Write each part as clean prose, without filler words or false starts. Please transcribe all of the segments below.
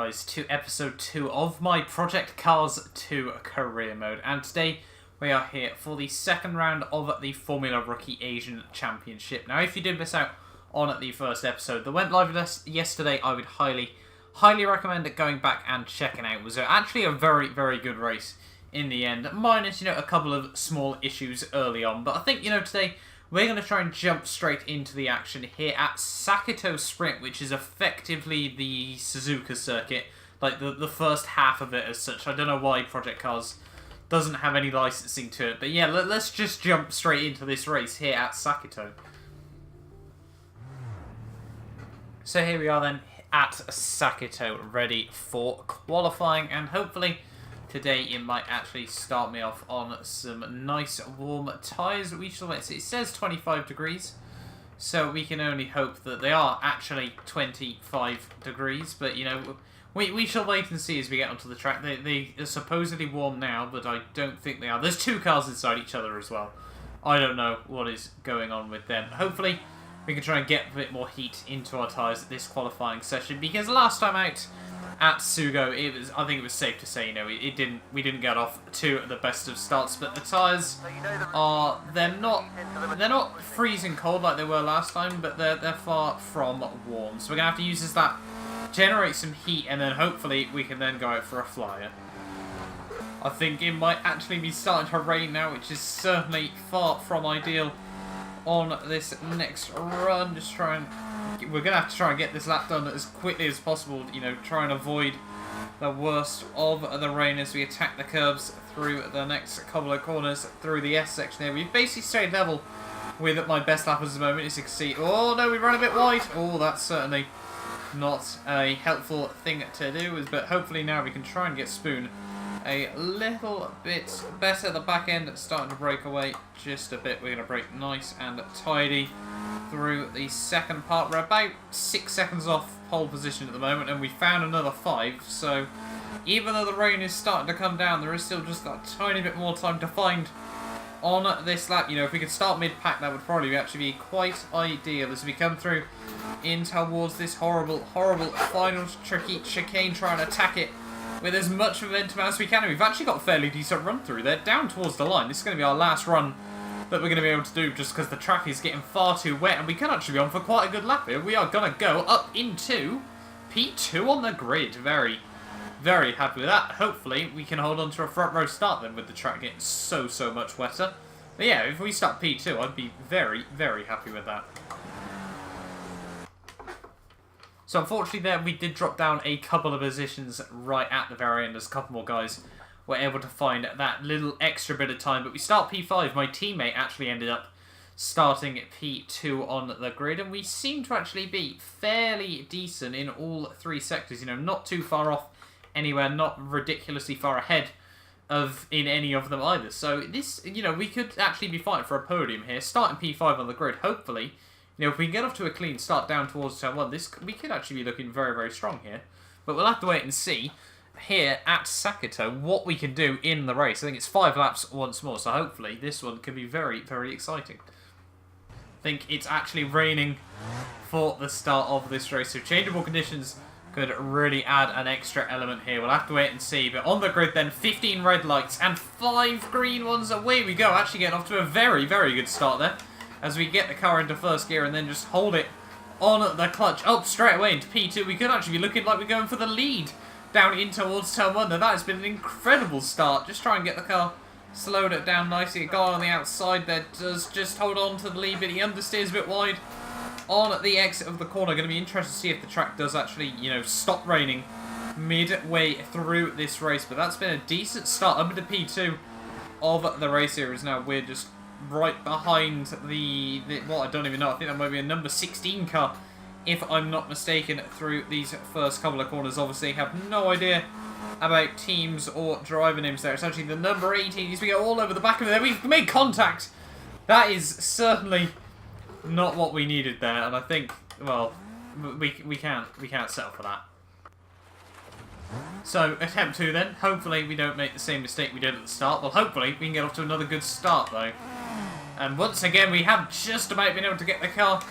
guys, to episode 2 of my Project Cars 2 career mode, and today we are here for the second round of the Formula Rookie Asian Championship. Now, if you did miss out on the first episode that went live yesterday, I would highly recommend going back and checking out. It was actually a very good race in the end, minus, a couple of small issues early on, but I think, today we're going to try and jump straight into the action here at Sakito Sprint, which is effectively the Suzuka circuit, like the first half of it as such. I don't know why Project Cars doesn't have any licensing to it, but yeah, let's just jump straight into this race here at Sakito. So here we are then at Sakito, ready for qualifying, and hopefully today it might actually start me off on some nice warm tyres. We shall wait. It says 25 degrees, so we can only hope that they are actually 25 degrees. But, we shall wait and see as we get onto the track. They are supposedly warm now, but I don't think they are. There's two cars inside each other as well. I don't know what is going on with them. Hopefully we can try and get a bit more heat into our tyres at this qualifying session, because last time out at Sugo, I think it was safe to say, we didn't get off to the best of starts, but the tyres are, they're not freezing cold like they were last time, but they're far from warm. So we're gonna have to use this that generate some heat, and then hopefully we can then go out for a flyer. I think it might actually be starting to rain now, which is certainly far from ideal on this next run. We're going to have to try and get this lap done as quickly as possible, try and avoid the worst of the rain as we attack the curbs through the next couple of corners through the S section here. We've basically stayed level with my best lappers at the moment, as you can see. Oh no, we ran a bit wide. Oh, that's certainly not a helpful thing to do, but hopefully now we can try and get Spoon a little bit better. The back end starting to break away just a bit. We're going to break nice and tidy through the second part. We're about 6 seconds off pole position at the moment, and we found another 5. So even though the rain is starting to come down, there is still just that tiny bit more time to find on this lap. If we could start mid-pack, that would probably actually be quite ideal as we come through in towards this horrible final tricky chicane, trying to attack it with as much momentum as we can. And we've actually got a fairly decent run through there, down towards the line. This is going to be our last run that we're going to be able to do, just because the track is getting far too wet, and we can actually be on for quite a good lap here. We are going to go up into P2 on the grid. Very happy with that. Hopefully we can hold on to a front row start then, with the track getting so much wetter. But yeah, if we start P2, I'd be very happy with that. So unfortunately there, we did drop down a couple of positions right at the very end, as a couple more guys were able to find that little extra bit of time. But we start P5. My teammate actually ended up starting P2 on the grid, and we seem to actually be fairly decent in all 3 sectors. Not too far off anywhere, not ridiculously far ahead in any of them either. So this, we could actually be fighting for a podium here, starting P5 on the grid. Hopefully, if we can get off to a clean start down towards turn 1, we could actually be looking very strong here. But we'll have to wait and see here at Sakito what we can do in the race. I think it's 5 laps once more, so hopefully this one could be very exciting. I think it's actually raining for the start of this race, so changeable conditions could really add an extra element here. We'll have to wait and see. But on the grid then, 15 red lights and 5 green ones. Away we go. Actually getting off to a very good start there, as we get the car into first gear and then just hold it on the clutch up straight away into P2. We could actually be looking like we're going for the lead down in towards turn 1. Now that has been an incredible start. Just try and get the car slowed it down nicely. A guy on the outside there does just hold on to the lead, but he understeers a bit wide on the exit of the corner. Going to be interested to see if the track does actually, stop raining midway through this race. But that's been a decent start up into P2 of the race here. Is now we're just right behind well, I don't even know. I think that might be a number 16 car, if I'm not mistaken, through these first couple of corners. Obviously, have no idea about teams or driver names there. It's actually the number 18. As we go all over the back of it there, we've made contact. That is certainly not what we needed there, and I think, well, we can't settle for that. So, attempt 2 then. Hopefully we don't make the same mistake we did at the start. Well, hopefully we can get off to another good start though. And once again, we have just about been able to get the car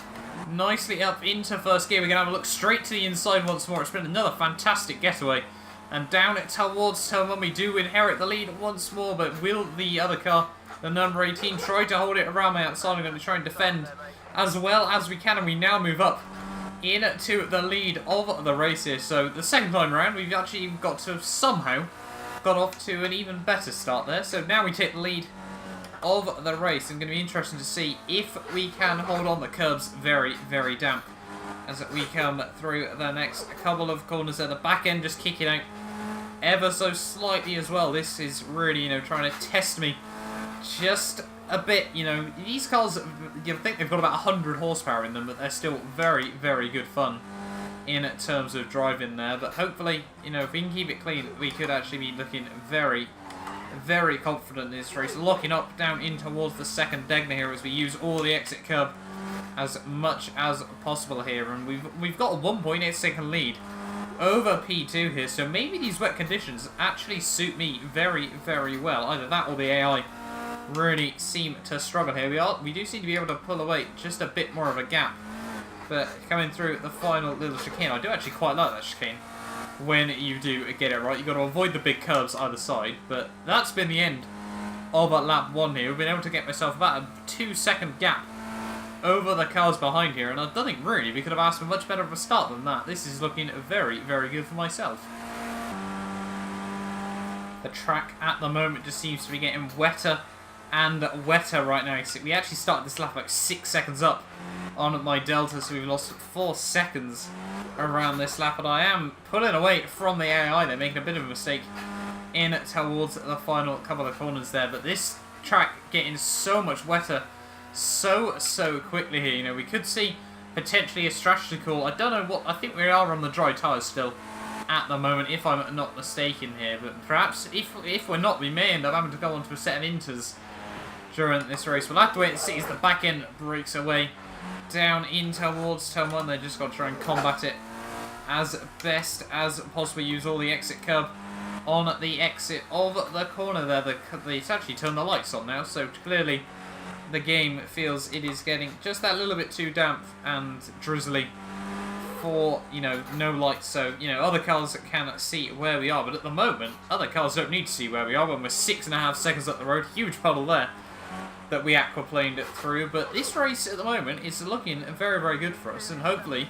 nicely up into first gear. We're going to have a look straight to the inside once more. It's been another fantastic getaway. And down it towards turn 1, we do inherit the lead once more, but will the other car, the number 18, try to hold it around my outside? I'm going to try and defend as well as we can, and we now move up into the lead of the race here. So the second time around, we've actually got to somehow got off to an even better start there. So now we take the lead of the race. It's going to be interesting to see if we can hold on. The curbs very, very damp as we come through the next couple of corners there. The back end just kicking out ever so slightly as well. This is really, you know, trying to test me just a bit. You know, these cars, you think they've got about 100 horsepower in them, but they're still very, very good fun in terms of driving there. But hopefully, you know, if we can keep it clean, we could actually be looking very, very confident in this race. Locking up down in towards the second Degner here as we use all the exit curb as much as possible here, and we've got a 1.8 second lead over P2 here, so maybe these wet conditions actually suit me very, very well. Either that or the AI really seem to struggle here. We do seem to be able to pull away just a bit more of a gap, but coming through the final little chicane, I do actually quite like that chicane when you do get it right. You've got to avoid the big curves either side, but that's been the end of lap 1 here. We've been able to get myself about a 2-second gap over the cars behind here, and I don't think really we could have asked for much better of a start than that. This is looking very, very good for myself. The track at the moment just seems to be getting wetter and wetter right now. We actually started this lap like 6 seconds up on my delta, so we've lost 4 seconds around this lap, and I am pulling away from the AI. They're making a bit of a mistake in towards the final couple of corners there, but this track getting so much wetter so quickly here. You know, we could see potentially a strategy call. I don't know what, I think we are on the dry tyres still at the moment, if I'm not mistaken here, but perhaps if we're not, we may end up having to go on to a set of inters during this race. We'll have to wait and see as the back end breaks away down in towards turn 1. They just got to try and combat it as best as possible. Use all the exit curb on the exit of the corner there. It's actually turned the lights on now, so clearly the game feels it is getting just that little bit too damp and drizzly for, you know, no lights. So, you know, other cars can see where we are, but at the moment, other cars don't need to see where we are when we're 6.5 seconds up the road. Huge puddle there that we aquaplaned through, but this race at the moment is looking very, very good for us, and hopefully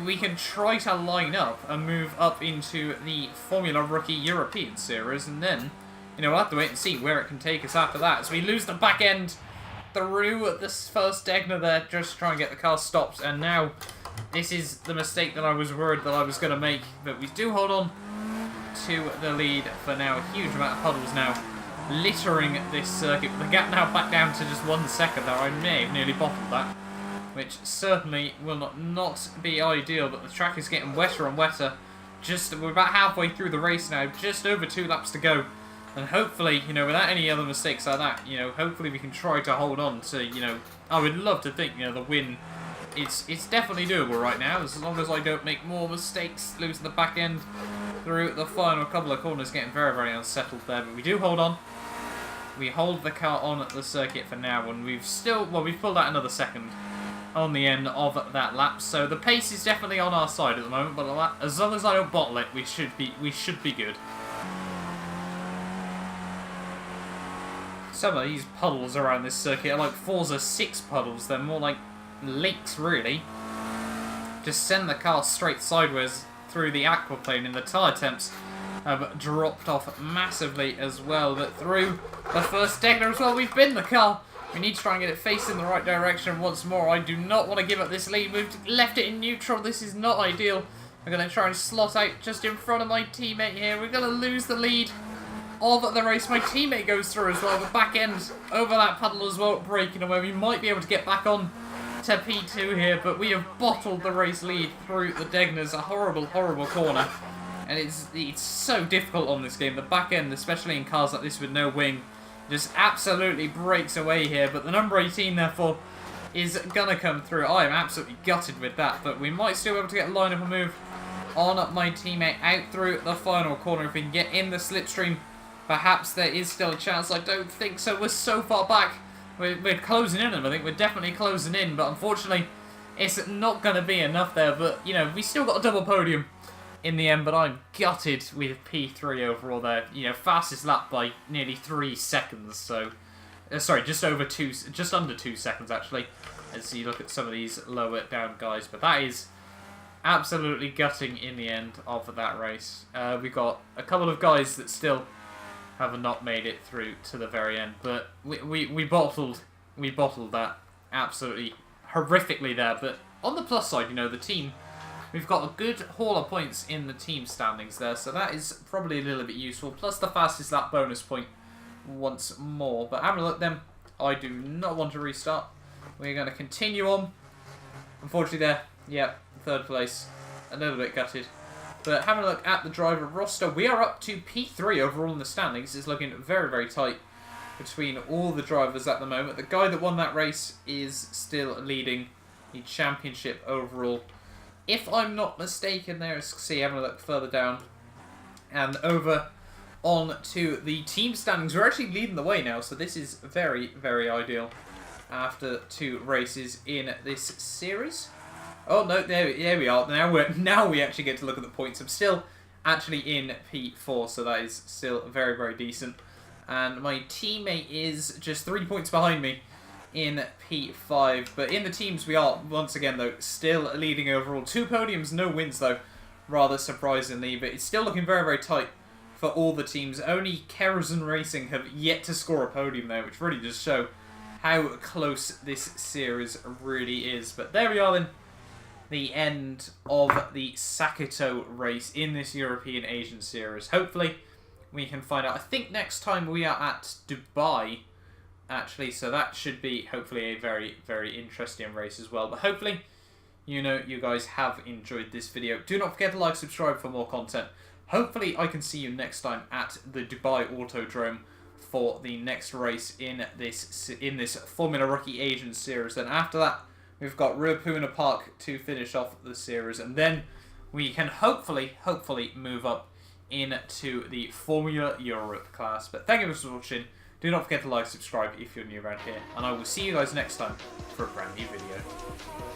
we can try to line up and move up into the Formula Rookie European Series, and then, you know, we'll have to wait and see where it can take us after that. So we lose the back end through this first Degner there, just to try and get the car stopped, and now this is the mistake that I was worried that I was going to make, but we do hold on to the lead for now. A huge amount of puddles now littering this circuit, but the gap now back down to just 1 second there. I may have nearly bottled that, which certainly will not be ideal, but the track is getting wetter and wetter. We're about halfway through the race now, just over 2 laps to go. And hopefully, you know, without any other mistakes like that, you know, hopefully we can try to hold on to, you know, I would love to think, you know, the win, it's definitely doable right now, as long as I don't make more mistakes, losing the back end through the final couple of corners, getting very, very unsettled there. But we do hold on. We hold the car on the circuit for now, and we've pulled out another second on the end of that lap. So the pace is definitely on our side at the moment, but as long as I don't bottle it, we should be good. Some of these puddles around this circuit are like Forza 6 puddles. They're more like leaks, really. Just send the car straight sideways through the aquaplane, and the tyre temps have dropped off massively as well. But through the first Degner as well, we've binned the car. We need to try and get it facing the right direction once more. I do not want to give up this lead. We've left it in neutral. This is not ideal. I'm going to try and slot out just in front of my teammate here. We're going to lose the lead of the race. My teammate goes through as well. The back end over that puddle as well, breaking away. We might be able to get back on to P2 here, but we have bottled the race lead through the Degners. A horrible, horrible corner. And it's so difficult on this game. The back end, especially in cars like this with no wing, just absolutely breaks away here. But the number 18, therefore, is going to come through. I am absolutely gutted with that, but we might still be able to get a line up and move on my teammate out through the final corner. If we can get in the slipstream, perhaps there is still a chance. I don't think so. We're so far back. We're closing in, I think. We're definitely closing in, but unfortunately, it's not going to be enough there, but, you know, we still got a double podium in the end, but I'm gutted with P3 overall there. You know, fastest lap by nearly 3 seconds, so... sorry, just under 2 seconds, actually, as you look at some of these lower down guys, but that is absolutely gutting in the end of that race. We've got a couple of guys that still have not made it through to the very end, but we bottled that absolutely horrifically there. But on the plus side, you know, the team, we've got a good haul of points in the team standings there, so that is probably a little bit useful, plus the fastest lap bonus point once more. But having a look then, I do not want to restart. We're going to continue on. Unfortunately there, yeah, 3rd place, a little bit gutted. But having a look at the driver roster, we are up to P3 overall in the standings. It's looking very, very tight between all the drivers at the moment. The guy that won that race is still leading the championship overall. If I'm not mistaken there, see, having a look further down. And over on to the team standings. We're actually leading the way now, so this is very, very ideal after 2 races in this series. Oh no, there we are. Now we actually get to look at the points. I'm still actually in P4, so that is still very, very decent. And my teammate is just 3 points behind me in P5. But in the teams, we are, once again, though, still leading overall. 2 podiums, no wins, though, rather surprisingly. But it's still looking very, very tight for all the teams. Only Rixon Racing have yet to score a podium there, which really does show how close this series really is. But there we are, then. The end of the Sakito race in this European Asian series. Hopefully we can find out. I think next time we are at Dubai, actually, so that should be hopefully a very, very interesting race as well. But hopefully, you know, you guys have enjoyed this video. Do not forget to like, subscribe for more content. Hopefully I can see you next time at the Dubai Autodrome for the next race in this Formula Rookie Asian series. Then after that, we've got Ruapuna Park to finish off the series, and then we can hopefully move up into the Formula Europe class. But thank you for watching. Do not forget to like, subscribe if you're new around here, and I will see you guys next time for a brand new video.